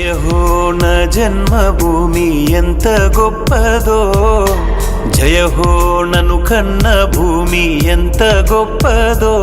జయ హో నా జన్మభూమి ఎంత గొప్పదో, జయ హో నన్ను కన్న భూమి ఎంత గొప్పదో.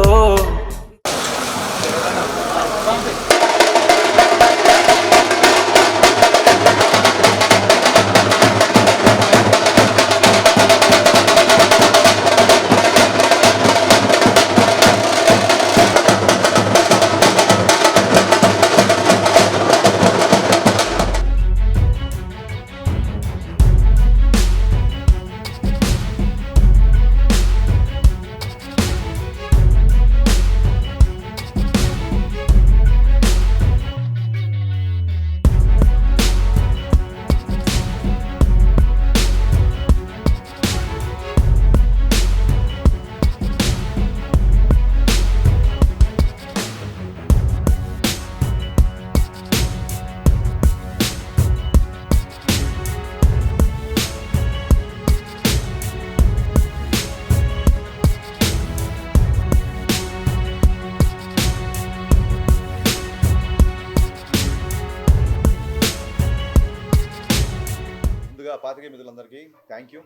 పాత్రికేయ మిత్రులందరికీ థ్యాంక్ యూ,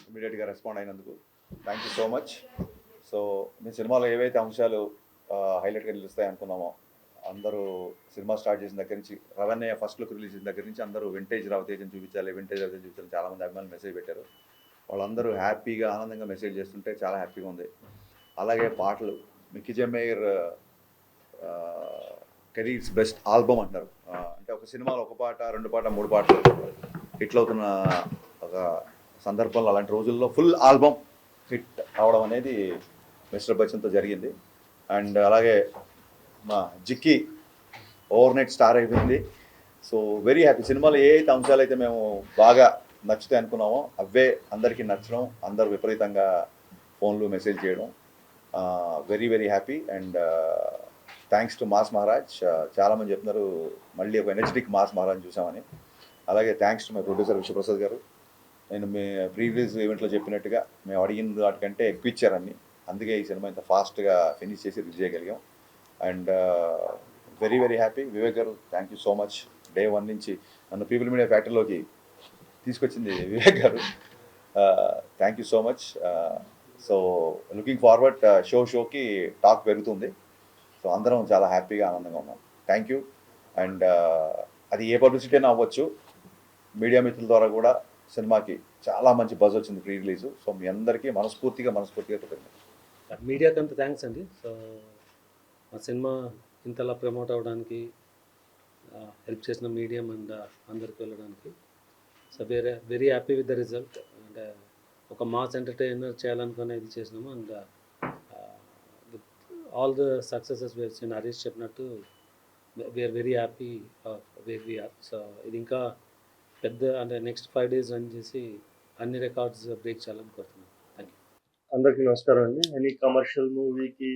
ఇమీడియట్గా రెస్పాండ్ అయినందుకు thank you so much. So మీ సినిమాలో ఏవైతే అంశాలు హైలైట్గా నిలుస్తాయి అనుకున్నామో, అందరూ సినిమా స్టార్ట్ చేసిన దగ్గర నుంచి రవణయ్య ఫస్ట్ లుక్ రిలీజ్ చేసిన దగ్గర నుంచి అందరూ వింటేజ్ రవితేజని చూపించాలి, వింటేజ్ రవితేజని చూపించాలి, చాలామంది అభిమానులు మెసేజ్ పెట్టారు. వాళ్ళందరూ హ్యాపీగా ఆనందంగా మెసేజ్ చేస్తుంటే చాలా హ్యాపీగా ఉంది. అలాగే పాటలు మిక్కీ జమేర్ కెరీర్స్ బెస్ట్ ఆల్బమ్ అంటారు. అంటే ఒక సినిమాలో ఒక పాట, రెండు పాట, మూడు పాటలు హిట్ అవుతున్న ఒక సందర్భంలో, అలాంటి రోజుల్లో ఫుల్ ఆల్బమ్ హిట్ అవడం అనేది మిస్టర్ బచ్చన్తో జరిగింది. అండ్ అలాగే మా జిక్కి ఓవర్ నైట్ స్టార్ అయిపోయింది. So very happy. సినిమాలో ఏ అయితే అంశాలు అయితే మేము బాగా నచ్చుతాయి అనుకున్నామో అవే అందరికీ నచ్చడం, అందరూ విపరీతంగా ఫోన్లు మెసేజ్ చేయడం, very very happy. And thanks to mass Maharaj. చాలామంది చెప్తున్నారు మళ్ళీ ఒక ఎనర్జెటిక్ మాస్ మహారాజ్ చూసామని. అలాగే thanks to my producer Vishwaprasad గారు. నేను మీ ప్రీ రిలీజ్ ఈవెంట్లో చెప్పినట్టుగా మేము అడిగిన వాటికంటే ఎక్కువ ఇచ్చారని, అందుకే ఈ సినిమా ఇంత ఫాస్ట్గా ఫినిష్ చేసి రిలీజ్ చేయగలిగాం. And very very happy. Vivek garu thank you so much. Day 1 నుంచి నన్ను పీపుల్ మీడియా ఫ్యాక్టరీలోకి తీసుకొచ్చింది Vivek garu. Thank you so much. So looking forward, షోకి టాక్ పెరుగుతుంది. సో అందరం చాలా హ్యాపీగా ఆనందంగా ఉన్నాం. Thank you. అండ్ అది ఏ పబ్లిసిటీ అయినా అవ్వచ్చు, మీడియా మిత్రుల ద్వారా కూడా సినిమాకి చాలా మంచి బజ్ వచ్చింది ప్రీ రిలీజ్. సో మీ అందరికీ మనస్ఫూర్తిగా మీడియాకి అంత థ్యాంక్స్ అండి. సో మా సినిమా ఇంతలా ప్రమోట్ అవ్వడానికి హెల్ప్ చేసిన మీడియం అండ్ అందరికి వెళ్ళడానికి. So very happy with the result. And ఒక మాస్ ఎంటర్టైనర్ చేయాలనుకునే ఇది చేసినాము. And all the successes were seen Harish చెప్పినట్టు we're very happy where we're. So ఇది ఇంకా పెద్ద అంటే నెక్స్ట్ 5 days రన్ చేసి అన్ని రికార్డ్స్ బ్రేక్ చేయాలని కోరుతున్నాను. Thank you. అందరికీ నమస్కారం అండి. ఎనీ కమర్షియల్ మూవీకి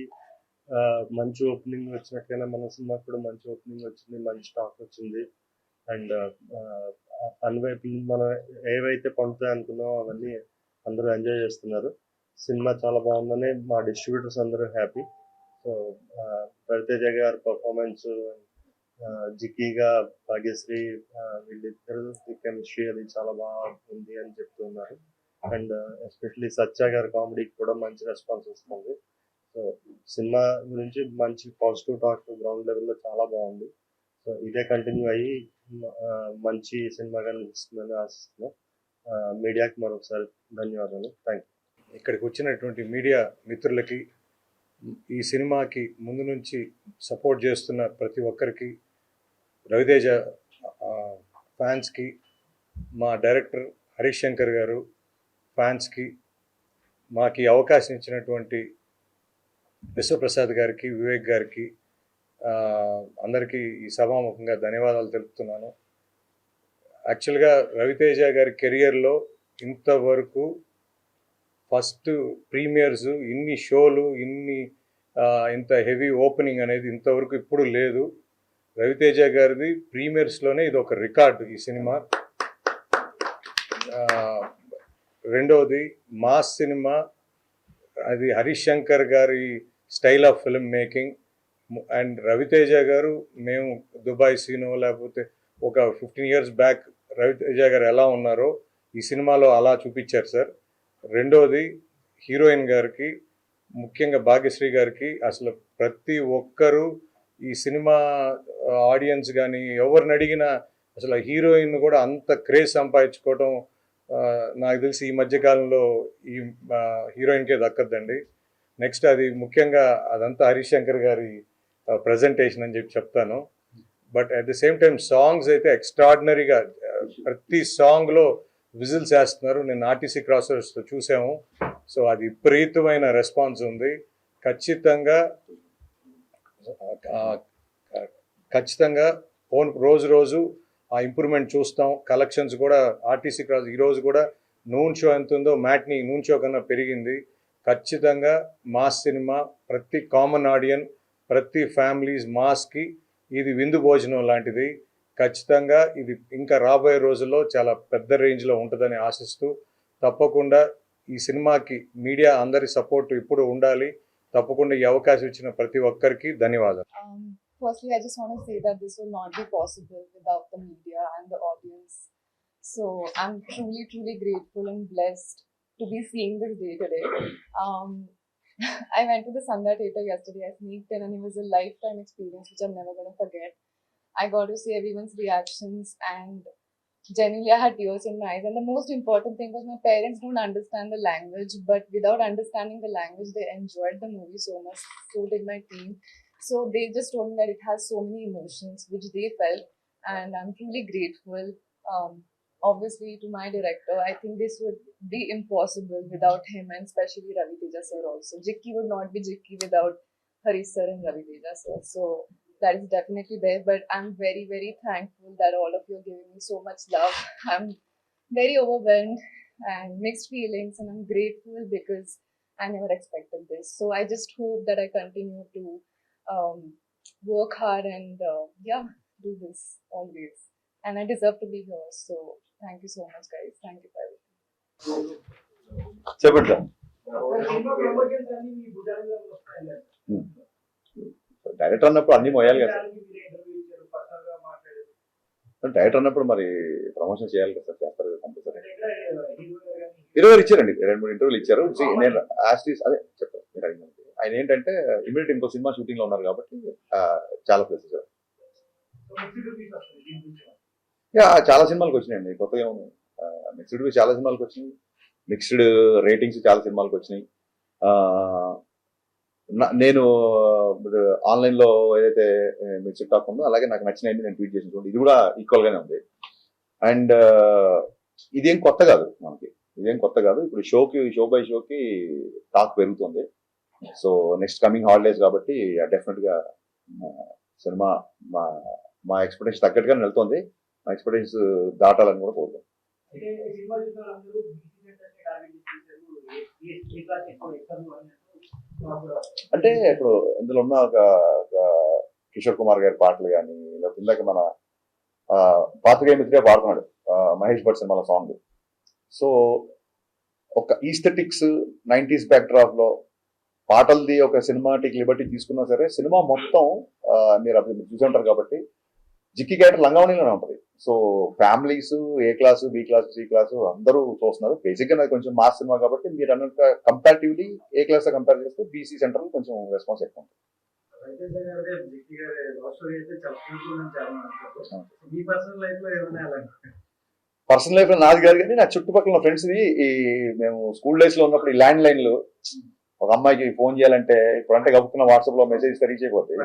మంచి ఓపెనింగ్ వచ్చినట్టుగానే మన సినిమాకి కూడా మంచి ఓపెనింగ్ వచ్చింది, మంచి టాక్ వచ్చింది. అండ్ అన్వైపు మనం ఏవైతే పండుతాయి అనుకున్నామో అవన్నీ అందరూ ఎంజాయ్ చేస్తున్నారు. సినిమా చాలా బాగుందని మా డిస్ట్రిబ్యూటర్స్ అందరూ హ్యాపీ. సో రవితేజ గారి పర్ఫార్మెన్స్, జిక్కీగా భాగ్యశ్రీ, వీళ్ళిద్దరు కెమిస్ట్రీ అది చాలా బాగుంది అని చెప్తున్నారు. అండ్ ఎస్పెషలీ సత్య గారి కామెడీకి కూడా మంచి రెస్పాన్స్ వస్తుంది. సో సినిమా గురించి మంచి పాజిటివ్ టాక్ గ్రౌండ్ లెవెల్లో చాలా బాగుంది. సో ఇదే కంటిన్యూ అయ్యి మంచి సినిమాగా నిలుస్తుందని ఆశిస్తున్నాం. మీడియాకి మరొకసారి ధన్యవాదాలు. Thank you. ఇక్కడికి వచ్చినటువంటి మీడియా మిత్రులకి, ఈ సినిమాకి ముందు నుంచి సపోర్ట్ చేస్తున్న ప్రతి ఒక్కరికి, రవితేజ ఫ్యాన్స్కి, మా డైరెక్టర్ హరీష్ శంకర్ గారు ఫ్యాన్స్కి, మాకు అవకాశం ఇచ్చినటువంటి విశ్వప్రసాద్ గారికి, వివేక్ గారికి, అందరికీ ఈ సభాముఖంగా ధన్యవాదాలు తెలుపుతున్నాను. యాక్చువల్గా రవితేజ గారి కెరియర్లో ఇంతవరకు ఫస్ట్ ప్రీమియర్స్, ఇన్ని షోలు, ఇంత హెవీ ఓపెనింగ్ అనేది ఇంతవరకు ఇప్పుడు లేదు. రవితేజ గారిది ప్రీమియర్స్లోనే ఇది ఒక రికార్డు ఈ సినిమా. రెండవది మాస్ సినిమా, అది హరీష్ శంకర్ గారి style of film making. And Ravi Teja గారు మేము దుబాయ్ సీనో లేకపోతే ఒక 15 years బ్యాక్ రవితేజ గారు ఎలా ఉన్నారో ఈ సినిమాలో అలా చూపించారు సార్. రెండోది హీరోయిన్ గారికి, ముఖ్యంగా భాగ్యశ్రీ గారికి అసలు ప్రతి ఒక్కరూ ఈ సినిమా ఆడియన్స్ కానీ ఎవరిని అడిగినా అసలు హీరోయిన్ కూడా అంత క్రేజ్ సంపాదించుకోవడం నాకు తెలిసి ఈ మధ్యకాలంలో ఈ హీరోయిన్కే దక్కద్దండి. నెక్స్ట్ అది ముఖ్యంగా అదంతా హరీష్ శంకర్ గారి ప్రజెంటేషన్ అని చెప్తాను. But at the same time songs అయితే ఎక్స్ట్రాడినరీగా ప్రతి సాంగ్లో విజిల్స్ వేస్తున్నారు. నేను ఆర్టీసీ క్రాసర్స్తో చూసాము. సో అది విపరీతమైన రెస్పాన్స్ ఉంది. ఖచ్చితంగా రోజు ఆ ఇంప్రూవ్మెంట్ చూస్తాం. కలెక్షన్స్ కూడా ఆర్టీసీ క్రాస్ ఈరోజు కూడా నూన్ షో ఎంత ఉందో మ్యాట్ని నూన్ షో కన్నా పెరిగింది. ఖచ్చితంగా మాస్ సినిమా ప్రతి కామన్ ఆడియన్, ప్రతి ఫ్యామిలీస్ మాస్కి ఇది విందు భోజనం లాంటిది. ఖచ్చితంగా ఇది ఇంకా రాబోయే రోజుల్లో చాలా పెద్ద రేంజ్లో ఉంటుందని ఆశిస్తూ, తప్పకుండా ఈ సినిమాకి మీడియా అందరి సపోర్ట్ ఇప్పుడు ఉండాలి. తప్పకుండా ఈ అవకాశం ఇచ్చిన ప్రతి ఒక్కరికి ధన్యవాదాలు. Firstly, I just want to say that this will not be possible without the media and the audience. So I'm truly, truly grateful and blessed to be seeing this day today. I went to the Sandhya Theatre yesterday. I sneaked in and it was a lifetime experience which I'm never going to forget. I got to see everyone's reactions and genuinely I had tears in my eyes. And the most important thing was my parents don't understand the language, but without understanding the language, they enjoyed the movie so much. So did my team. So they just told me that it has so many emotions which they felt, and I'm truly grateful. Obviously to my director, I think this would be impossible without him, and especially Ravi Teja sir also. Jikki would not be Jikki without Harish sir and Ravi Teja sir. So that is definitely there, but I'm very, very thankful that all of you are giving me so much love. I'm very overwhelmed and mixed feelings, and I'm grateful because I never expected this. So I just hope that I continue to work hard and do this always. And I deserve to be here. So thank you so much, guys. Thank you for everything. చెప్పండి sir. Director అన్నప్పుడు అన్ని మోయాలి కదా sir. Director అన్నప్పుడు మరి promotion చేయాలి కదా sir. చేస్తారు కదా కంపల్సరీ. 20 ఇచ్చారండి, 2-3 ఇంటర్వ్యూలు ఇచ్చారు. నేను యాస్టీస్ అదే చెప్తాను మీరు అడిగినది. ఆయన ఏంటంటే ఇమీడియట్ ఇంకో సినిమా షూటింగ్ లో ఉన్నారు కాబట్టి చాలా ప్లేసెస్ చాలా సినిమాలకు వచ్చినాయండి. కొత్తగా ఏమున్నాయి, మిక్స్డ్ చాలా సినిమాలకు వచ్చినాయి, మిక్స్డ్ రేటింగ్స్ చాలా సినిమాలకు వచ్చినాయి. నేను ఆన్లైన్లో ఏదైతే మిక్స్డ్ టాక్ ఉందో అలాగే నాకు నచ్చినవి నేను ట్వీట్ చేసిన చూడండి, ఇది కూడా ఈక్వల్ గానే ఉంది. అండ్ ఇదేం కొత్త కాదు మనకి, ఇప్పుడు షో బై షోకి టాక్ పెరుగుతుంది. సో నెక్స్ట్ కమింగ్ హాలిడేస్ కాబట్టి డెఫినెట్ గా సినిమా మా ఎక్స్పెక్టేషన్ తగ్గట్టుగానే వెళ్తుంది. మా ఎక్స్పెక్టేషన్స్ దాటాలని కూడా కోరుకుంటున్నాం. అంటే ఇప్పుడు ఇందులో ఉన్న ఒక కిషోర్ కుమార్ గారి పాటలు కానీ, లేకపోతే ఇందాక మన పాత్రికేయ మిత్రుడే పాడుతున్నాడు మహేష్ భట్ సినిమాలో సాంగ్. సో ఒక ఈస్థెటిక్స్ 90s బ్యాక్డ్రాప్ లో పాటలది ఒక సినిమాటిక్ లిబర్టీ తీసుకున్నా సరే సినిమా మొత్తం మీరు అది చూసి ఉంటారు కాబట్టి జిక్కి క్యారెక్టర్ లంగావణిలోనే ఉంటుంది. So families A class, B class, C class అందరూ చూస్తున్నారు. బేసిక్ గా అది కొంచెం మాస్ సినిమా కాబట్టి మీరు అన్నట్టు కంపారిటివ్లీ ఏ క్లాస్ తో కంపేర్ చేస్తే బీసీ సెంటర్ కొంచెం రెస్పాన్స్ ఎక్కువ ఉంటుంది. పర్సనల్ లైఫ్ లో నాది కాదు కానీ నా చుట్టుపక్కల ఫ్రెండ్స్ మేము స్కూల్ డేస్ లో ఉన్నప్పుడు ఈ ల్యాండ్ లైన్లు ఒక అమ్మాయికి ఫోన్ చేయాలంటే ఇప్పుడంటే కప్పుకున్న వాట్సాప్ లో మెసేజ్ రీచ్ అయిపోతాయి.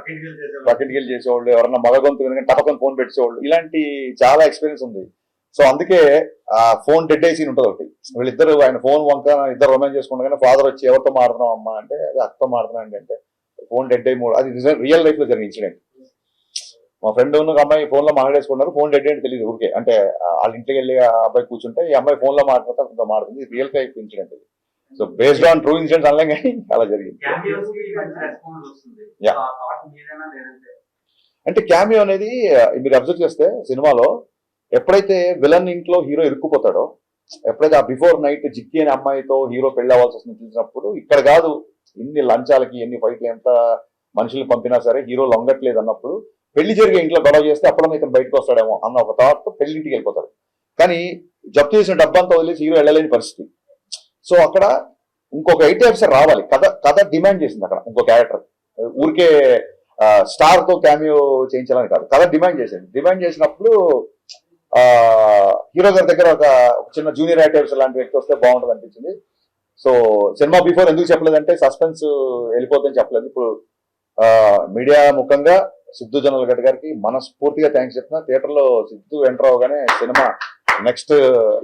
బకెట్కి వెళ్ళి చేసేవాళ్ళు, ఎవరన్నా మగ గొంతు టపకం ఫోన్ పెట్టేవాళ్ళు, ఇలాంటి చాలా ఎక్స్పీరియన్స్ ఉంది. సో అందుకే ఆ ఫోన్ డెడ్ అయ్యి సీన్ ఉంటుంది ఒకటి. వీళ్ళిద్దరు ఆయన ఫోన్ వంక ఇద్దరు రొమాన్స్ చేసుకుంటే ఫాదర్ వచ్చి ఎవరితో మారుతున్నాం అమ్మా అంటే అది అక్కతో మారుతున్నాం అంటే ఫోన్ డెడ్ అయ్యి అది రియల్ లైఫ్ లో జరిగిన ఇన్సిడెంట్. మా ఫ్రెండ్ ఉన్న అమ్మాయి ఫోన్ లో మాట్లాడేసుకున్నారు, ఫోన్ డెడ్ అంటే తెలియదు ఊరికే. అంటే వాళ్ళ ఇంటికి వెళ్ళి ఆ అబ్బాయి కూర్చుంటే ఈ అమ్మాయి ఫోన్ లో మాట్లాడితే అతనితో మారుతుంది. రియల్ లైఫ్ ఇన్సిడెంట్ ఇది. So based on true incidents అనలేం కానీ అలా జరిగింది. అంటే క్యామియో అనేది మీరు అబ్జర్వ్ చేస్తే సినిమాలో ఎప్పుడైతే విలన్ ఇంట్లో హీరో ఇరుక్కుపోతాడో, ఎప్పుడైతే ఆ బిఫోర్ నైట్ జిక్కి అనే అమ్మాయితో హీరో పెళ్లి అవ్వాల్సి వస్తుంది చూసినప్పుడు ఇక్కడ కాదు ఇన్ని లంచాలకి ఎన్ని ఫైట్లు ఎంత మనుషుల్ని పంపినా సరే హీరో లొంగట్లేదు అన్నప్పుడు పెళ్లి జరిగే ఇంట్లో గొడవ చేస్తే అప్పుడు ఇతను బయటకు వస్తాడేమో అన్న ఒక థాట్ పెళ్లింటికి వెళ్ళిపోతాడు. కానీ జప్తు చేసిన డబ్బంతా వదిలేసి హీరో వెళ్ళలేని పరిస్థితి. సో అక్కడ ఇంకొక ఐటీ ఆఫీసర్ రావాలి, కథ డిమాండ్ చేసింది అక్కడ ఇంకో క్యారెక్టర్. ఊరికే స్టార్ తో క్యామియో చేయించాలని కాదు, కథ డిమాండ్ చేసింది. డిమాండ్ చేసినప్పుడు హీరో గారి దగ్గర ఒక చిన్న జూనియర్ ఐటీ ఆఫీసర్ లాంటి వ్యక్తి వస్తే బాగుంటుంది అనిపించింది. సో సినిమా బిఫోర్ ఎందుకు చెప్పలేదంటే సస్పెన్స్ వెళ్ళిపోతుందని చెప్పలేదు. ఇప్పుడు మీడియా ముఖంగా సిద్ధు జొన్నలగడ్డ గారికి మనస్ఫూర్తిగా థ్యాంక్స్ చెప్తున్నా. థియేటర్లో సిద్ధు ఎంటర్ అవగానే సినిమా నెక్స్ట్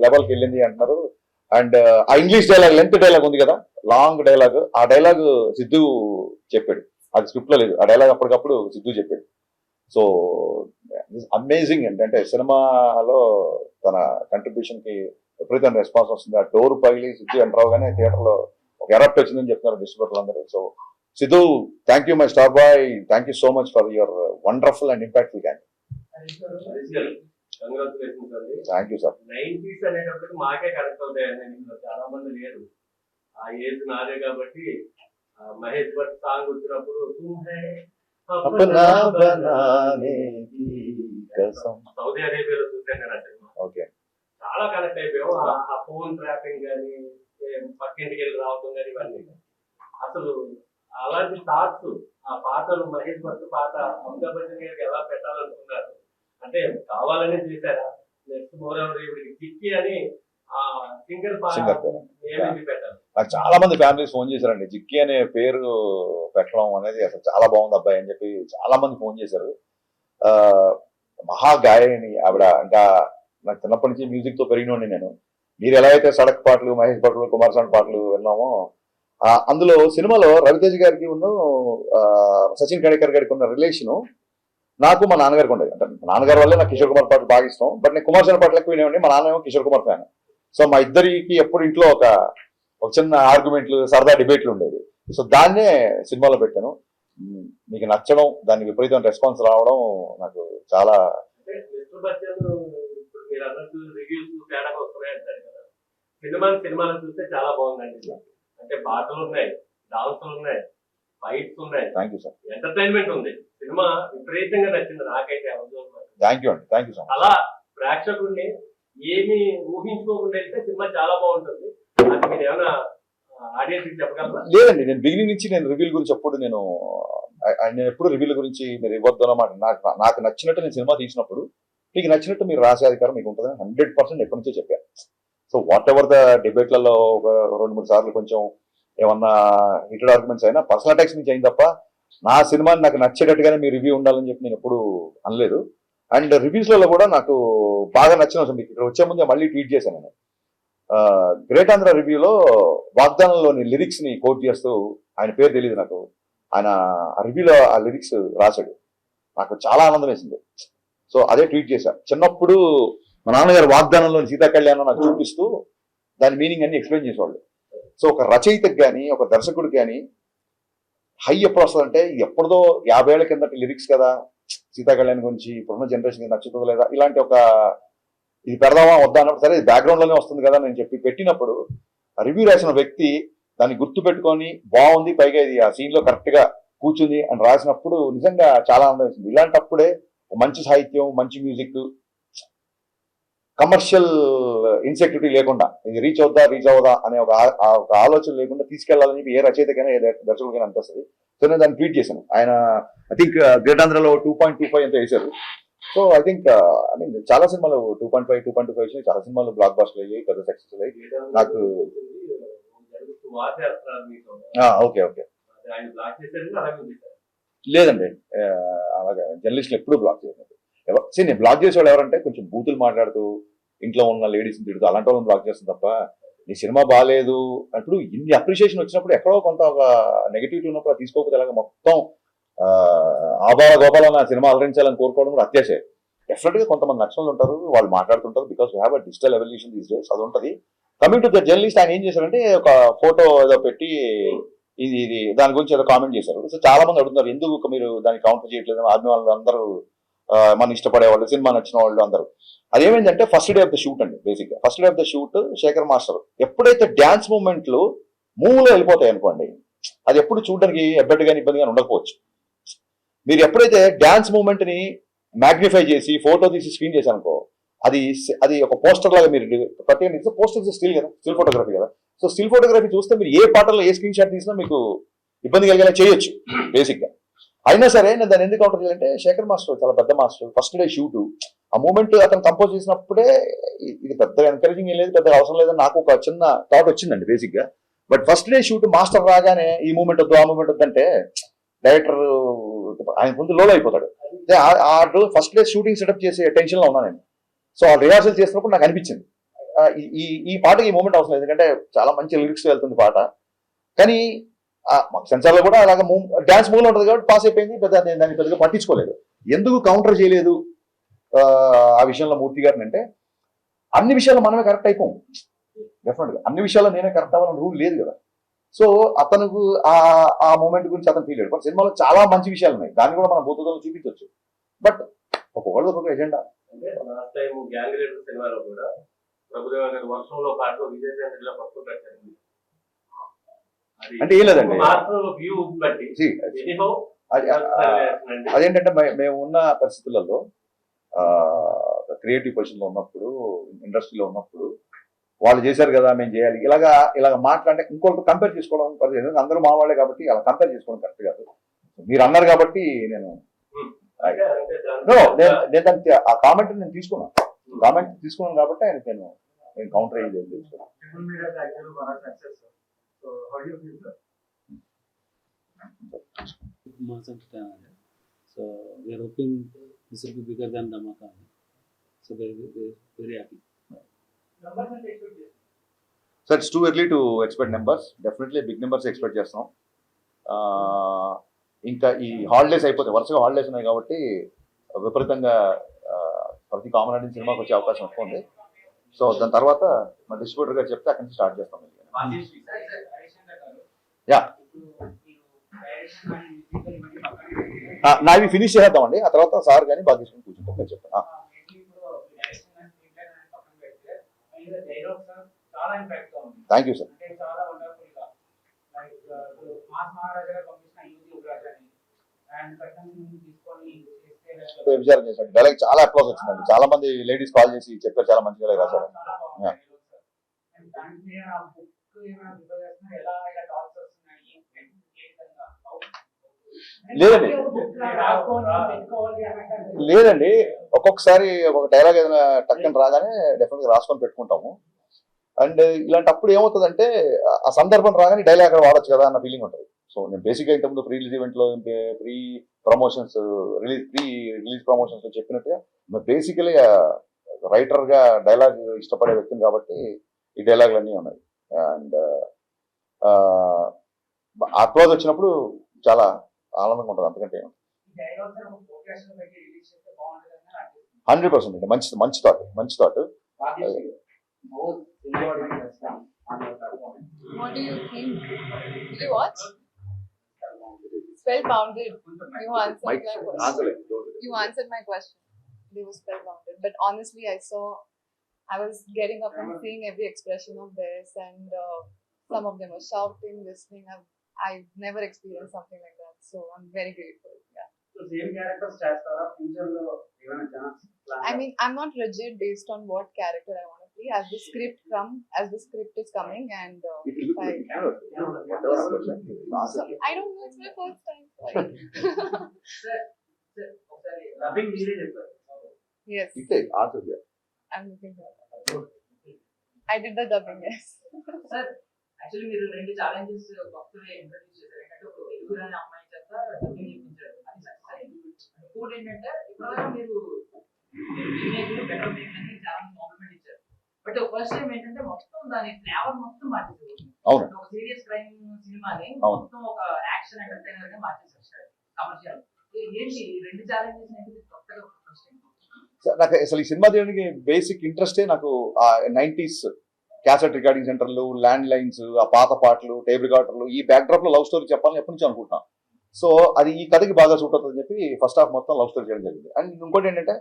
లెవెల్కి వెళ్ళింది అంటున్నారు. అండ్ ఆ ఇంగ్లీష్ డైలాగ్, లెంత్ డైలాగ్ ఉంది కదా, లాంగ్ డైలాగ్, ఆ డైలాగ్ సిద్ధు చెప్పాడు, అది స్క్రిప్ట్ లో లేదు. ఆ డైలాగ్ అప్పటికప్పుడు సిద్ధు చెప్పాడు. సో అమేజింగ్ అంటే సినిమాలో తన కంట్రిబ్యూషన్ కి ఎప్పుడైతే రెస్పాన్స్ వస్తుంది, ఆ డోర్ పగిలి సిద్ధు ఎంటర్ అవగానే థియేటర్ లో ఒక ఎరప్ట్ వచ్చిందని చెప్తున్నారు డిస్ట్రిబ్యూటర్లు అందరూ. So Siddhu, thank you my star boy, thank you so much for your wonderful and impactful can. Thank you sir. 90s అనేటప్పటికి మాకే కనెక్ట్ అవుతాయండి, చాలా మంది లేరు. ఆ ఏజ్ నాదే కాబట్టి మహేష్ భట్ సాంగ్ వచ్చినప్పుడు సౌదీ అరేబియాలో చూసాను నేను ఆ సినిమా. ఓకే, చాలా కనెక్ట్ అయిపోయాం. ఆ ఫోన్ ట్రాపింగ్ కానీ పక్కింటికి వెళ్ళి రావడం కానీ ఇవన్నీ అసలు అలాంటి థాట్స్, ఆ పాటలు మహేష్ భట్ పాట అమితాబ్ బచ్చన్ గారికి ఎలా పెట్టాలనుకున్నారు అంటే కావాలనే చేశారా? నెక్స్ట్ మోరవర్ ఇవిడికి కిక్కి అని ఆ సింగర్ ఏమి పెట్టారు. నాకు చాలా మంది ఫ్యామిలీస్ ఫోన్ చేశారండి, జిక్కి అనే పేరు పెట్టడం అనేది అసలు చాలా బాగుంది అబ్బాయి అని చెప్పి చాలా మంది ఫోన్ చేశారు. మహా గాయని ఆవిడ. ఇంకా నాకు చిన్నప్పటి నుంచి మ్యూజిక్ తో పెరిగినోండి నేను. మీరు ఎలా అయితే సడక్ పాటలు, మహేష్ భట్లు, కుమారస్వామి పాటలు విన్నామో, అందులో సినిమాలో రవితేజ్ గారికి ఉన్న సచిన్ కడేకర్ గారికి ఉన్న రిలేషను నాకు మా నాన్నగారికి ఉండేది. అంటే మా నాన్నగారి వల్లే నాకు కిషోర్ కుమార్ పాటలు బాగా ఇష్టం. బట్ నేను కుమారస్వామి పాటలు ఎక్కువ వినేవాడిని, మా నాన్న ఏమో కిషోర్ కుమార్ ఫ్యాన్. సో మా ఇద్దరికి ఎప్పుడు ఇంట్లో ఒక చిన్న ఆర్గ్యుమెంట్లు, సరదా డిబేట్లు ఉండేది. సో దాన్నే సినిమాలో పెట్టాను. మీకు నచ్చడం, దానికి విపరీతమైన రెస్పాన్స్ రావడం నాకు చాలా. సినిమాలు చూస్తే చాలా బాగుందండి. అంటే పాటలు ఉన్నాయి, డాన్సులు ఉన్నాయి, ఫైట్స్ ఉన్నాయి. Thank you sir. ఎంటర్టైన్మెంట్ ఉంది. సినిమా విపరీతంగా నచ్చింది నాకైతే. థ్యాంక్ యూ అండి, థ్యాంక్ యూ సో మచ్. అలా ప్రేక్షకుడిని ఏమి ఊహించుకోకుండా వెళ్తే సినిమా చాలా బాగుంటుంది. అది మీరు ఏమైనా ఆడియన్స్ చెప్పగలరా? లేదండి, నేను బిగినింగ్ నుంచి నేను రివ్యూల గురించి నేను ఎప్పుడు రివ్యూల గురించి మీరు ఇవ్వద్దు అన్నమాట. నాకు నచ్చినట్టు నేను సినిమా తీసినప్పుడు మీకు నచ్చినట్టు మీరు రాసే అధికారం మీకు ఉంటుందని 100% ఎప్పటి నుంచో చెప్పాను. సో వాట్ ఎవర్ ద డిబేట్లలో ఒక 2-3 సార్లు కొంచెం ఏమన్నా హీటెడ్ ఆర్గ్యుమెంట్స్ అయినా పర్సనల్ అటాక్స్ నుంచి అయింది తప్ప నా సినిమాని నాకు నచ్చేటట్టుగానే మీ రివ్యూ ఉండాలని చెప్పి నేను ఎప్పుడు అనలేదు. అండ్ రివ్యూస్లలో కూడా నాకు బాగా నచ్చిన అవసరం మీకు ఇక్కడ వచ్చే ముందే మళ్ళీ ట్వీట్ చేశాను నేను. గ్రేట్ ఆంధ్ర రివ్యూలో వాగ్దానంలోని లిరిక్స్ ని కోట్ చేస్తూ, ఆయన పేరు తెలియదు నాకు, ఆయన ఆ రివ్యూలో ఆ లిరిక్స్ రాశాడు. నాకు చాలా ఆనందం వేసింది. సో అదే ట్వీట్ చేశాను. చిన్నప్పుడు మా నాన్నగారు వాగ్దానంలోని సీతా కళ్యాణం నాకు చూపిస్తూ దాని మీనింగ్ అన్ని ఎక్స్ప్లెయిన్ చేసేవాళ్ళు. సో ఒక రచయితకి కానీ ఒక దర్శకుడికి కానీ హై ఎప్పుడు వస్తుందంటే ఎప్పుడుదో 50 ఏళ్ల కిందటి లిరిక్స్ కదా, సీతా కళ్యాణ్ గురించి ఇప్పుడున్న జనరేషన్ నచ్చుతుందో లేదా, ఇలాంటి ఒక ఇది పెడదామా వద్దా అన్నప్పుడు సరే బ్యాక్గ్రౌండ్ లోనే వస్తుంది కదా నేను చెప్పి పెట్టినప్పుడు రివ్యూ రాసిన వ్యక్తి దాన్ని గుర్తు పెట్టుకొని బాగుంది, పైగా ఇది ఆ సీన్ లో కరెక్ట్ గా కూర్చుంది అని రాసినప్పుడు నిజంగా చాలా ఆనందం వేసింది. ఇలాంటప్పుడే మంచి సాహిత్యం, మంచి మ్యూజిక్, కమర్షియల్ ఇన్సెక్యూరిటీ లేకుండా ఇది రీచ్ అవుదా అనే ఒక ఆలోచన లేకుండా తీసుకెళ్లాలని చెప్పి ఏ రచయితకైనా ఏ దర్శకుడికైనా అనిపిస్తుంది. సో నేను దాన్ని ట్వీట్ చేశాను. ఆయన ఐ థింక్ గ్రేట్ ఆంధ్రలో 2.25 ఎంతో వేశారు. సో ఐ థింక్ చాలా సినిమాలు 2.5 వచ్చినాయి. చాలా సినిమాలు బ్లాక్ బస్టర్ అయ్యాయి, పెద్ద సక్సెస్ అయ్యాయి. నాకు ఓకే లేదండి, అలాగే జర్నలిస్టులు ఎప్పుడు బ్లాక్ చేయలేదు. నేను బ్లాక్ చేసేవాళ్ళు ఎవరంటే కొంచెం బూతులు మాట్లాడుతూ ఇంట్లో ఉన్న లేడీస్ని తిడుతూ అలాంటి వాళ్ళని బ్లాక్ చేస్తుంది తప్ప నీ సినిమా బాగాలేదు అప్పుడు ఇన్ని అప్రిషియేషన్ వచ్చినప్పుడు ఎక్కడో కొంత ఒక నెగిటివిటీ ఉన్నప్పుడు అది తీసుకోకపోతే అలాగే మొత్తం ఆబాల గోపాల నా సినిమా అలరించాలని కోరుకోవడం కూడా అత్యాశే. డెఫినెట్ గా కొంతమంది నక్షలు ఉంటారు, వాళ్ళు మాట్లాడుతుంటారు. Because we have a digital evolution these days, అది ఉంటుంది. కమింగ్ టు ద జర్నలిస్ట్, ఆయన ఏం చేశారంటే ఒక ఫోటో ఏదో పెట్టి ఇది దాని గురించి ఏదో కామెంట్ చేశారు. సో చాలా మంది అడుగుతున్నారు ఎందుకు మీరు దాన్ని కౌంటర్ చేయట్లేదు, ఆర్మీ వాళ్ళు అందరూ మన ఇష్టపడేవాళ్ళు, సినిమా నచ్చిన వాళ్ళు అందరూ. అదేమైందంటే first day of the shoot అండి. బేసిక్ గా first day of the shoot Sekhar master ఎప్పుడైతే డ్యాన్స్ మూవ్మెంట్లు మూవ్లో వెళ్ళిపోతాయి అనుకోండి, అది ఎప్పుడు చూడడానికి ఎబ్బెట్టుగాని ఇబ్బందిగా ఉండకపోవచ్చు. మీరు ఎప్పుడైతే డ్యాన్స్ మూమెంట్ని మ్యాగ్నిఫై చేసి ఫోటో తీసి స్క్రీన్ చేశారనుకో, అది ఒక పోస్టర్ లాగా మీరు ప్రత్యేకంగా పోస్టర్ స్టిల్ కదా, స్టిల్ ఫోటోగ్రఫీ కదా. సో స్టిల్ ఫోటోగ్రఫీ చూస్తే మీరు ఏ పాటలో ఏ స్క్రీన్ షాట్ తీసినా మీకు ఇబ్బంది కలిగేలా చేయొచ్చు బేసిక్గా. అయినా సరే నేను దాన్ని ఎందుకు కౌంటర్ చేయాలంటే, శేఖర్ మాస్టర్ చాలా పెద్ద మాస్టర్. ఫస్ట్ డే షూట్ ఆ మూమెంట్ అతను కంపోజ్ చేసినప్పుడే ఇది పెద్దగా ఎంకరేజింగ్ ఏం లేదు, పెద్దగా అవసరం లేదని నాకు ఒక చిన్న థాట్ వచ్చిందండి బేసిక్గా. But first day shoot master రాగానే ఈ మూమెంట్ వద్దు ఆ మూమెంట్ వద్దంటే డైరెక్టర్ ఆయన ముందు లోలో అయిపోతాడు. ఆ ఫస్ట్ డే షూటింగ్ సెటప్ చేసే టెన్షన్లో ఉన్నాను నేను. సో ఆ రిహార్సల్ చేసినప్పుడు నాకు అనిపించింది ఈ పాటకి ఈ మూమెంట్ అవసరం లేదు, ఎందుకంటే చాలా మంచి లిరిక్స్ వెళ్తుంది పాట. కానీ మాకు సెన్సార్లో కూడా అలాగ డ్యాన్స్ మూవ్లో ఉంటుంది కాబట్టి పాస్ అయిపోయింది, దాన్ని పెద్దగా పట్టించుకోలేదు. ఎందుకు కౌంటర్ చేయలేదు ఆ విషయంలో మూర్తి గారిని అంటే, అన్ని విషయాల్లో మనమే కరెక్ట్ అయిపోం. డెఫినెట్గా అన్ని విషయాల్లో నేనే కరెక్ట్ అవ్వాలని రూల్ లేదు కదా. సో అతనికి ఆ మూమెంట్ గురించి అతను ఫీల్ అయ్యాడు. బట్ సినిమాలో చాలా మంచి విషయాలు ఉన్నాయి, దాన్ని కూడా మనం భూతత్వంలో చూపించవచ్చు. బట్ ఒక్కొక్కళ్ళది ఒక్కొక్క agenda. Last time gang leader సినిమాలో కూడా ప్రభుదేవ గారి వర్షంలో పాటు విజయ్ చంద్రలో పట్టు పెట్టండి. అంటే ఏం లేదండి, వ్యూ బట్టి అదేంటంటే మేము ఉన్న పరిస్థితులలో క్రియేటివ్ పొజిషన్లో ఉన్నప్పుడు, ఇండస్ట్రీలో ఉన్నప్పుడు వాళ్ళు చేశారు కదా మేము చేయాలి ఇలాగ మాట్లాడే ఇంకొకరు కంపేర్ చేసుకోవడం పరిస్థితి. అందరూ మా వాళ్ళే కాబట్టి అలా కంపేర్ చేసుకోవడం కరెక్ట్ కాదు. మీరు అన్నారు కాబట్టి నేను దానికి ఆ కామెంట్ నేను తీసుకున్నాను కాబట్టి ఆయన నేను కౌంటర్ అయ్యేది తెలుసుకున్నాను. Mass entertainment. So we are hoping this will be bigger than Dhamaka. So very happy. So it's too early to expect numbers. Definitely big numbers expect చేస్తున్నాం. ఇంకా ఈ హాలిడేస్ అయిపోతాయి, వరుసగా హాలిడేస్ ఉన్నాయి కాబట్టి విపరీతంగా ప్రతి కామన్ సినిమాకి వచ్చే అవకాశం ఎక్కువ ఉంది. సో దాని తర్వాత మా డిస్ట్రిబ్యూటర్ గారు చెప్తే అక్కడి నుంచి స్టార్ట్ చేస్తాం. యా నావి ఫినిష్ చేద్దామండి, ఆ తర్వాత సార్ కానీ బాగా తీసుకుని కూర్చుంటాం చెప్తాను. Thank you sir. విచారం చేశాను, డైలాగ్ చాలా అప్లాస్ వచ్చిందండి. చాలా మంది లేడీస్ కాల్ చేసి చెప్పారు చాలా మంచి డైలాగ్ రాశారు. లేదండి ఒక్కొక్కసారి ఒక డైలాగ్ ఏదైనా టక్కని రాగానే డెఫినెట్గా రాసుకొని పెట్టుకుంటాము. అండ్ ఇలాంటప్పుడు ఏమవుతుందంటే ఆ సందర్భం రాగానే డైలాగ్ అక్కడ వాడచ్చు కదా అన్న ఫీలింగ్ ఉంటుంది. సో నేను బేసిక్గా ఇంతకుముందు ప్రీ రిలీజ్ ఈవెంట్లో ప్రీ రిలీజ్ ప్రమోషన్స్ లో చెప్పినట్టుగా బేసికలీ రైటర్గా డైలాగ్ ఇష్టపడే వ్యక్తిని కాబట్టి ఈ డైలాగులు అన్నీ ఉన్నాయి. అండ్ ఆ క్లోజ్ వచ్చినప్పుడు చాలా ఆనందంగా ఉంటుంది. అంతకంటే 100% అండి, మంచి thought. What do you think? Did you watch? Spellbounded. You answered my question. They were spellbounded. But honestly, I was getting up and seeing every expression of theirs, and some of them were shouting, listening. I've never experienced something like that, so I'm very grateful. Yeah. So same characters chestara future lo evana chance plan. I mean, I'm not rigid based on what character I want to play. As the script is coming, and I don't know. It's my first time. Dubbing needed it. Yes. I'm looking for that. I did the dubbing. Yes. Sir, actually మీరు రెండు challenges కొత్తగా introduce చేశారు. ఏంటంటే ఒక తెలుగు అనే అమ్మాయి చేత dubbing చేయించారు, అది సక్సెస్ అయింది. ఇంకోటి ఏంటంటే ఇప్పటివరకు మీరు రీమేక్లు బెటర్ మేక్ అని చాలా కాంప్లిమెంట్ ఇచ్చారు. బట్ ఫస్ట్ టైం ఏంటంటే మొత్తం దాని ఫ్లేవర్ మొత్తం మార్చేసారు. ఒక సీరియస్ క్రైమ్ సినిమాని మొత్తం ఒక యాక్షన్ ఎంటర్టైనర్ గా మార్చేసారు కమర్షియల్. ఏంటి రెండు ఛాలెంజెస్ అనేది కొత్తగా ఫస్ట్ టైం? నాకు అసలు ఈ సినిమా తీయడానికి బేసిక్ ఇంట్రెస్టే నాకు ఆ 90s క్యాసెట్ రికార్డింగ్ సెంటర్లు, ల్యాండ్ లైన్స్, ఆ పాత పాటలు, టేప్ రికార్డర్లు, ఈ బ్యాక్డ్రాప్ లో లవ్ స్టోరీ చెప్పాలని ఎప్పటి నుంచి అనుకుంటున్నాను. సో అది ఈ కథకి బాగా సూట్ అవుతుందని చెప్పి ఫస్ట్ హాఫ్ మొత్తం లవ్ స్టోరీ చేయడం జరిగింది. అండ్ ఇంకోటి ఏంటంటే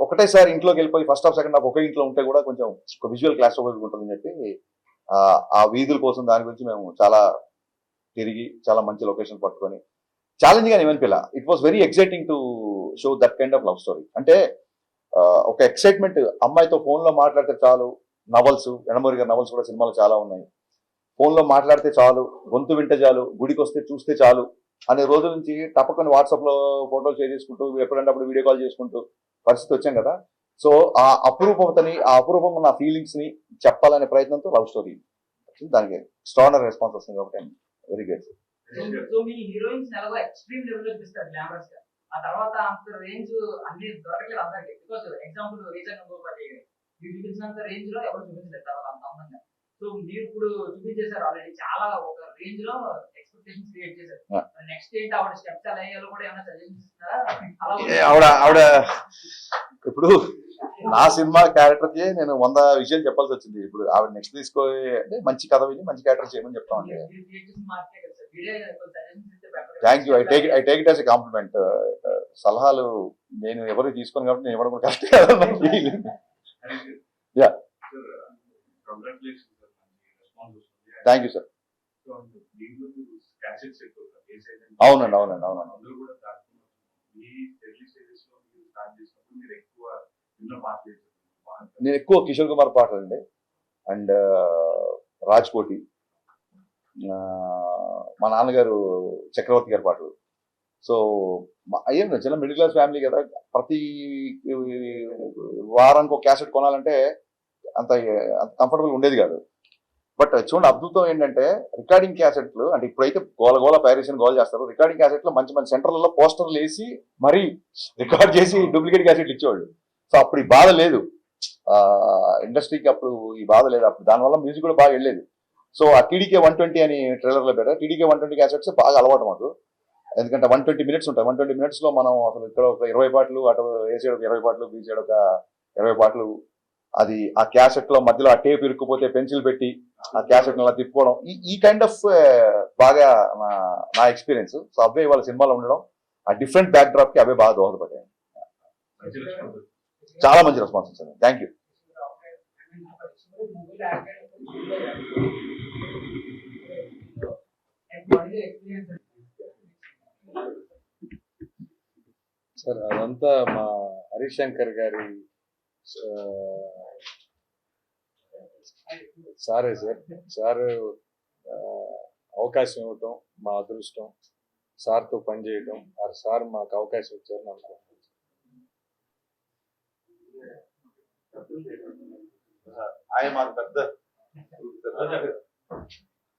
ఒకటేసారి ఇంట్లోకి వెళ్ళిపోయి ఫస్ట్ హాఫ్ సెకండ్ హాఫ్ ఒకే ఇంట్లో ఉంటే కూడా కొంచెం విజువల్ క్లాస్ ఉంటుందని చెప్పి ఆ వీధుల కోసం దాని గురించి మేము చాలా తిరిగి చాలా మంచి లొకేషన్ పట్టుకొని ఛాలెంజింగ్ అని ఏమనిపిల్ల. It was very exciting to show that kind of love story. అంటే ఒక ఎక్సైట్మెంట్, అమ్మాయితో ఫోన్లో మాట్లాడితే చాలు. నవల్స్, ఎండమూరి గారి నవల్స్ కూడా సినిమాలు చాలా ఉన్నాయి. ఫోన్లో మాట్లాడితే చాలు, గొంతు వింటే చాలు, గుడికి వస్తే చూస్తే చాలు అనే రోజుల నుంచి తప్పకుండా వాట్సాప్లో ఫోటోలు షేర్ చేసుకుంటూ ఎప్పుడంటే అప్పుడు వీడియో కాల్ చేసుకుంటూ పరిస్థితి వచ్చాం కదా. సో ఆ అపురూపతని, ఆ అపురూపం ఉన్న ఫీలింగ్స్ని చెప్పాలనే ప్రయత్నంతో లవ్ స్టోరీ దానికి ఎక్స్ట్రాడినరీ రెస్పాన్స్ వస్తుంది కాబట్టి వెరీ గ్రేట్. సో మీ హీరోయిన్స్ ఎలాగో ఎక్స్ట్రీమ్ లెవెల్ లో చూపిస్తారు గ్లామరస్ గా, ఆ తర్వాత అంత రేంజ్ అన్ని దొరకలేదు అందరికి. బికాస్ ఎగ్జాంపుల్ రీచర్ గోపాల్ మీరు చూపించినంత రేంజ్ లో ఎవరు చూపించలేదు తర్వాత అంత అందంగా. సో మీరు ఇప్పుడు చూపించేశారు ఆల్రెడీ, చాలా ఒక రేంజ్ లో ఎక్స్పెక్టేషన్స్ క్రియేట్ చేశారు. నెక్స్ట్ ఏంటి ఆవిడ స్టెప్స్ ఎలా అయ్యాలో కూడా ఏమైనా సజెషన్స్ ఇస్తారా? ఆవిడ ఇప్పుడు నా సినిమా క్యారెక్టర్కి నేను 100 విషయాలు చెప్పాల్సి వచ్చింది. ఇప్పుడు ఆవిడ నెక్స్ట్ తీసుకోవాలి అంటే మంచి కథ విని మంచి క్యారెక్టర్ చేయమని చెప్తామండి. Thank you. I take it as a compliment. సలహాలు నేను ఎవరికి తీసుకోను కాబట్టి నేను ఇవ్వడం కూడా కష్టం కాదు. Yeah, thank you sir. అవునండి. నేను ఎక్కువ కిషోర్ కుమార్ పాటలు అండి, అండ్ రాజ్కోటి, మా నాన్నగారు చక్రవర్తి గారి పాటలు. సో ఏం చిన్న మిడిల్ క్లాస్ ఫ్యామిలీ కదా, ప్రతి వారానికి ఒక క్యాసెట్ కొనాలంటే అంత కంఫర్టబుల్ ఉండేది కాదు. బట్ చూడండి అద్భుతం ఏంటంటే రికార్డింగ్ క్యాసెట్లు అంటే ఇప్పుడైతే గోల పైరేషన్ గోల్ చేస్తారు. రికార్డింగ్ క్యాసెట్లో మంచి సెంటర్లలో పోస్టర్లు వేసి మరీ రికార్డ్ చేసి డూప్లికేట్ క్యాసెట్లు ఇచ్చేవాళ్ళు. సో అప్పుడు ఈ బాధ లేదు, ఇండస్ట్రీకి అప్పుడు ఈ బాధ లేదు. అప్పుడు దానివల్ల మ్యూజిక్ కూడా బాగా వెళ్ళేది. సో ఆ టీడీకే 120 అని ట్రైలర్లో పెట్టారు. టీడీకే 120 క్యాసెట్స్ బాగా అలవాటు మాకు, ఎందుకంటే 120 minutes ఉంటాయి. 120 minutes లో మనం అసలు ఇక్కడ ఒక 20 పాటలు, అటు ఏ సైడ్ ఒక 20 పాటలు, బీ సైడ్ ఒక 20 పాటలు. అది ఆ క్యాసెట్ లో మధ్యలో ఆ టేప్ ఇరుక్కుపోతే పెన్సిల్ పెట్టి ఆ క్యాసెట్ అలా తిప్పుకోవడం, ఈ కైండ్ ఆఫ్ బాగా నా ఎక్స్పీరియన్స్. సో అవే వాళ్ళ సినిమాలో ఉండడం, ఆ డిఫరెంట్ బ్యాక్ డ్రాప్ కి అవే బాగా దోహదపడ్డాయి. చాలా మంచి రెస్పాన్స్ వచ్చింది. Thank you. సార్ అదంతా మా హరిశంకర్ గారి సారే సార్. సార్ అవకాశం ఇవ్వటం మా అదృష్టం, సార్తో పనిచేయటం, సార్ మాకు అవకాశం ఇచ్చారని అనుకుంటున్నాను. ఆయన మాకు పెద్ద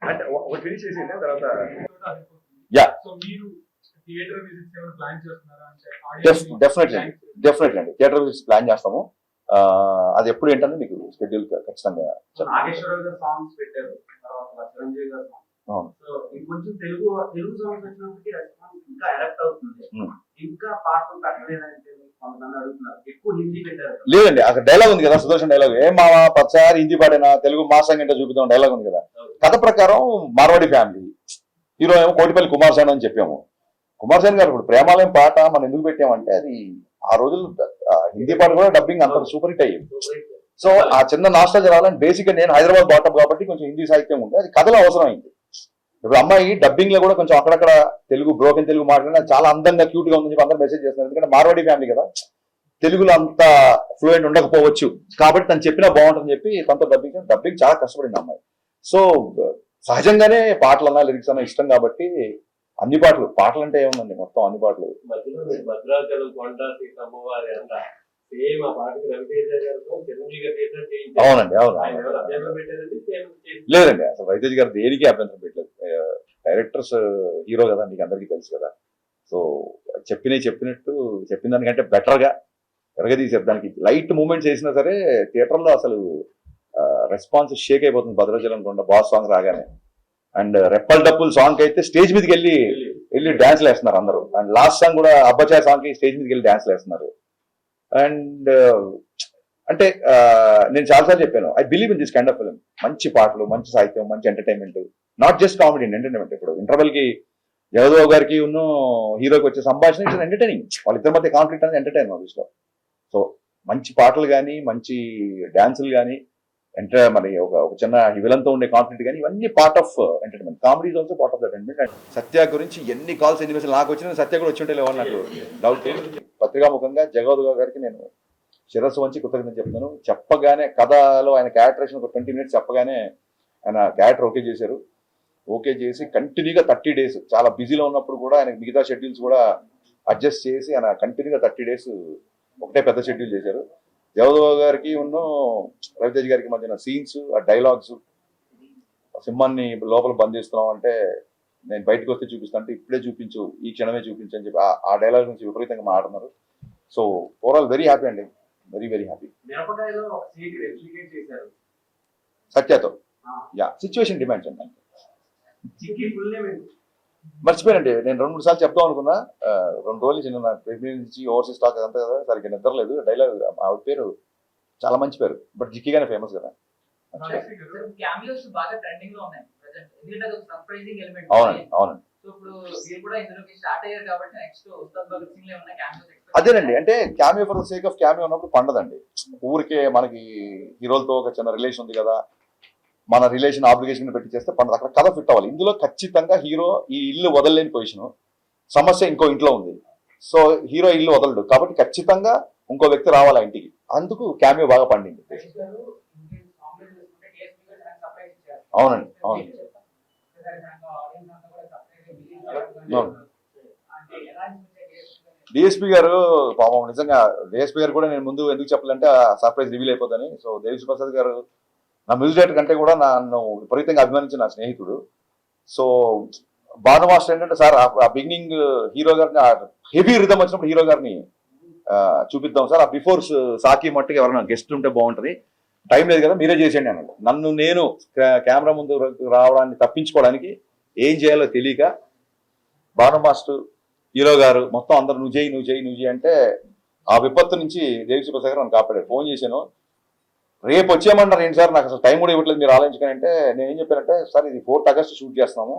అంటే ఒకటి ఫినిష్ చేసి తర్వాత డెఫినెట్లీ అండి థియేటర్ విజిట్స్ ప్లాన్ చేస్తాము. అది ఎప్పుడు ఏంటంటే మీకు షెడ్యూల్ ఖచ్చితంగా. లేదండి, అక్కడ డైలాగ్ ఉంది కదా, సుదర్శన్ డైలాగ్, ఏం మావా పచ్చారి హిందీ పాటైనా తెలుగు మాసంగా ఏంటో చూపిద్దాం డైలాగ్ ఉంది కదా. కథ ప్రకారం మార్వాడి ఫ్యామిలీ, హీరో ఏమో కోటిపల్లి కుమార్ సేన్ అని చెప్పాము. కుమార్ సేన్ గారు ఇప్పుడు ప్రేమాలయం పాట మనం ఎందుకు పెట్టామంటే అది ఆ రోజులు హిందీ పాట కూడా డబ్బింగ్ అంత సూపర్ హిట్ అయ్యింది. సో ఆ చిన్న నాస్టాలజీ రావాలని బేసిక్ గా నేను హైదరాబాద్ బాటప్ కాబట్టి కొంచెం హిందీ సాహిత్యం ఉంది, అది కథలో అవసరం అయింది. ఇప్పుడు అమ్మాయి డబ్బింగ్ లో కూడా కొంచెం అక్కడక్కడ తెలుగు బ్రోకెన్ తెలుగు మాట్లాడినా చాలా అందంగా క్యూట్ గా ఉందని చెప్పి అందరూ మెసేజ్ చేస్తున్నారు. ఎందుకంటే మార్వాడి ఫ్యామిలీ కదా, తెలుగులో అంత ఫ్లూయెంట్ ఉండకపోవచ్చు కాబట్టి తను చెప్పినా బాగుంటుందని చెప్పి తనతో డబ్బింగ్ చాలా కష్టపడింది అమ్మాయి. సో సహజంగానే పాటలు అన్నా లిరిక్స్ అన్నా ఇష్టం కాబట్టి అన్ని పాటలు అంటే ఏముందండి, మొత్తం అన్ని పాటలు. అవునండి, అవును. లేదండి, అసలు రవితేజ్ గారు దేనికి అభ్యంతరం పెట్టలేదు. డైరెక్టర్స్ హీరో కదా, మీకు అందరికీ తెలుసు కదా. సో చెప్పినట్టు చెప్పిన దానికంటే బెటర్గా ఎరగదీసారు. దానికి లైట్ మూమెంట్స్ వేసినా సరే థియేటర్లో అసలు రెస్పాన్స్ షేక్ అయిపోతుంది. భద్రాచలం కొండ బాస్ సాంగ్ రాగానే, అండ్ రెప్పల్ డప్పుల్ సాంగ్ అయితే స్టేజ్ మీదకి వెళ్ళి డాన్స్లు వేస్తున్నారు అందరూ. అండ్ లాస్ట్ సాంగ్ కూడా అబ్బచాయ్ సాంగ్ కి స్టేజ్ మీదకి వెళ్ళి డాన్స్లు వేస్తున్నారు. అండ్ అంటే నేను చాలాసార్లు చెప్పాను, I believe in this kind of film. మంచి పాటలు, మంచి సాహిత్యం, మంచి entertainment, not just comedy, entertainment. ఇప్పుడు ఇంటర్వెల్ కి జగదేవ్ గారికి ఉన్న హీరోకి వచ్చే సంభాషణ ఇట్స్ ఎంటర్టైనింగ్. వాళ్ళిద్దరి మధ్య కాన్ఫ్లిక్ట్ అనేది ఎంటర్టైన్ మా దృష్టిలో. సో మంచి పాటలు కానీ, మంచి డాన్సులు కానీ, అంటే మరి ఒక చిన్న విలన్తో ఉండే కాన్ఫ్లిక్ట్ కానీ ఇవన్నీ part of entertainment. Comedy is also part of that entertainment. Satya గురించి ఎన్ని కాల్స్ ఎన్ని మెసేజ్ నాకు వచ్చిన సత్య కూడా వచ్చి ఉంటే లేవని నాకు డౌట్. పత్రికాముఖంగా జగవద్గా గారికి నేను శిరస్సు వంచి కృతజ్ఞత చెప్తాను. చెప్పగానే కథలో ఆయన క్యారెక్టరేషన్ ఒక 20 minutes చెప్పగానే ఆయన క్యారెక్టర్ ఓకే చేశారు. ఓకే చేసి కంటిన్యూగా 30 days చాలా బిజీలో ఉన్నప్పుడు కూడా ఆయన మిగతా షెడ్యూల్స్ కూడా అడ్జస్ట్ చేసి ఆయన కంటిన్యూగా 30 days ఒకటే పెద్ద షెడ్యూల్ చేశారు. జగవద్బాబు గారికి ఉన్న రవితేజ్ గారికి మధ్యన సీన్స్, ఆ డైలాగ్స్, సింహాన్ని లోపల బంధిస్తున్నాం అంటే నేను బయటకు వస్తే చూపిస్తాను అంటే ఇప్పుడే చూపించు, ఈ క్షణమే చూపించు అని చెప్పి ఆ డైలాగ్ నుంచి విపరీతంగా మాట్లాడుతున్నారు. సో ఓవరాల్ వెరీ హ్యాపీ అండి, వెరీ వెరీ హ్యాపీ. మిరపకాయలో ఒక సీట్ రెప్లికేట్ చేశారు సత్యతో సిచ్యువేషన్ డిమాండ్స్ అండి. చిక్కి ఫుల్ నేమ్ మర్చిపోయానండి, నేను 2-3 సార్లు చెప్దాం అనుకున్నా. 2 రోజులు చిన్న ప్రెగ్నెన్సీ నుంచి ఓవర్సీస్ స్టాక్ అదంతా కదా, సరిగ్గా నిద్రలేదు. డైలాగ్ ఆవిడ పేరు చాలా మంచి పేరు, బట్ జిక్కిగానే ఫేమస్ కదా. క్యామియోస్ బాగా ట్రెండింగ్ లో ఉన్నాయి ప్రెజెంట్, ఎందుకంటే అది ఒక సర్ప్రైజింగ్ ఎలిమెంట్. అవునండి అవునండి. సో ఇప్పుడు మీరు కూడా ఇందులోకి స్టార్ట్ అయ్యారు కాబట్టి నెక్స్ట్ ఉస్తాద్ భగత్ సింగ్ లో ఏమన్నా క్యామియోస్ అదేనండి, అంటే cameo for the sake of cameo ఉన్నప్పుడు పండదండి. ఊరికే మనకి హీరోలతో ఒక చిన్న రిలేషన్ ఉంది కదా, మన రిలేషన్ ఆబ్లిగేషన్ పెట్టి చేస్తే పండదు. అక్కడ కథ ఫిట్ అవ్వాలి. ఇందులో ఖచ్చితంగా హీరో ఈ ఇల్లు వదలలేని పొజిషన్, సమస్య ఇంకో ఇంట్లో ఉంది. సో హీరో ఇల్లు వదలడు కాబట్టి ఖచ్చితంగా ఇంకో వ్యక్తి రావాలి ఆ ఇంటికి. అందుకు క్యామియో బాగా పండింది. అవునండి అవును అవును. డిఎస్పీ గారు పాపం నిజంగా, డిఎస్పీ గారు కూడా నేను ముందు ఎందుకు చెప్పాలంటే సర్ప్రైజ్ రివీల్ అయిపోతుంది. సో దేవిశ్రీ ప్రసాద్ గారు నా మ్యూజిక్ డైరెక్టర్ కంటే కూడా నన్ను విపరీతంగా అభిమానించిన నా స్నేహితుడు. సో భాను మాస్టర్ ఏంటంటే సార్ ఆ బిగినింగ్ హీరో గారిని హెవీ రిథమ్ వచ్చినప్పుడు హీరో గారిని చూపిద్దాం సార్, ఆ బిఫోర్ సాకి మట్టుకు ఎవరైనా గెస్ట్ ఉంటే బాగుంటుంది, టైం లేదు కదా మీరే చేసేయండి అన్నాడు. నన్ను నేను కెమెరా ముందు రావడాన్ని తప్పించుకోవడానికి ఏం చేయాలో తెలియక భాను మాస్టర్, హీరో గారు మొత్తం అందరు నువ్వు చేయి అంటే ఆ విపత్తు నుంచి దేవిశ్రీ ప్రసాద్ గారు నన్ను కాపాడారు. ఫోన్ చేశాను, రేపు వచ్చేయమన్నారు ఏంటి సార్, నాకు అసలు టైం కూడా ఇవ్వట్లేదు మీరు ఆలోచించుకొని అంటే నేను ఏం చెప్పానంటే సార్ ఇది 4th August షూట్ చేస్తున్నాము,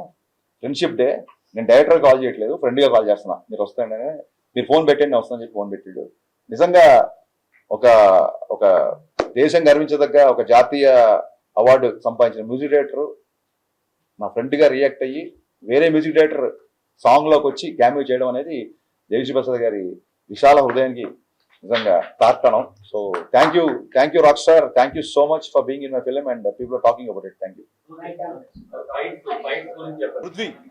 ఫ్రెండ్షిప్ డే, నేను డైరెక్టర్ కాల్ చేయట్లేదు ఫ్రెండ్గా కాల్ చేస్తున్నా, మీరు వస్తాండి, మీరు ఫోన్ పెట్టండి నేను వస్తానని చెప్పి ఫోన్ పెట్టాడు. నిజంగా ఒక దేశం గర్వించదగ్గ ఒక జాతీయ అవార్డు సంపాదించిన మ్యూజిక్ డైరెక్టర్ నా ఫ్రెండ్గా రియాక్ట్ అయ్యి వేరే మ్యూజిక్ డైరెక్టర్ సాంగ్లోకి వచ్చి క్యామియో చేయడం అనేది దేవిశ్రీ ప్రసాద్ గారి విశాల హృదయానికి నిజంగా తార్కణం. So thank you rock star, thank you so much for being in my film and people are talking about it. Thank you.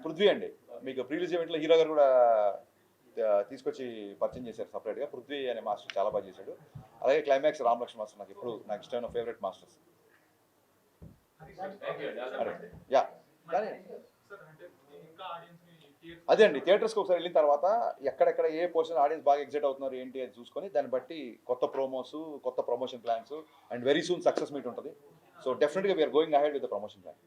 Prithvi అండి, మీకు ప్రీవియస్ ఈవెంట్లో హీరో గారు కూడా తీసుకొచ్చి పరిచయం చేశారు సపరేట్గా. పృథ్వీ అనే మాస్టర్ చాలా బాగా చేశాడు. అలాగే క్లైమాక్స్ రామలక్ష్మణ్ మాస్టర్ నాకు ఇష్టమైన ఫేవరెట్ మాస్టర్స్. యా కానీ అదే అండి, థియేటర్స్కి ఒకసారి వెళ్ళిన తర్వాత ఎక్కడెక్కడ ఏ పోర్షన్ ఆడియన్స్ బాగా ఎగ్జైట్ అవుతున్నారు ఏంటి అని చూసుకొని దాన్ని బట్టి కొత్త ప్రోమోస్, కొత్త promotion plans and very soon success meet ఉంటుంది. సో డెఫినెట్గా we are going ahead with the promotion plan.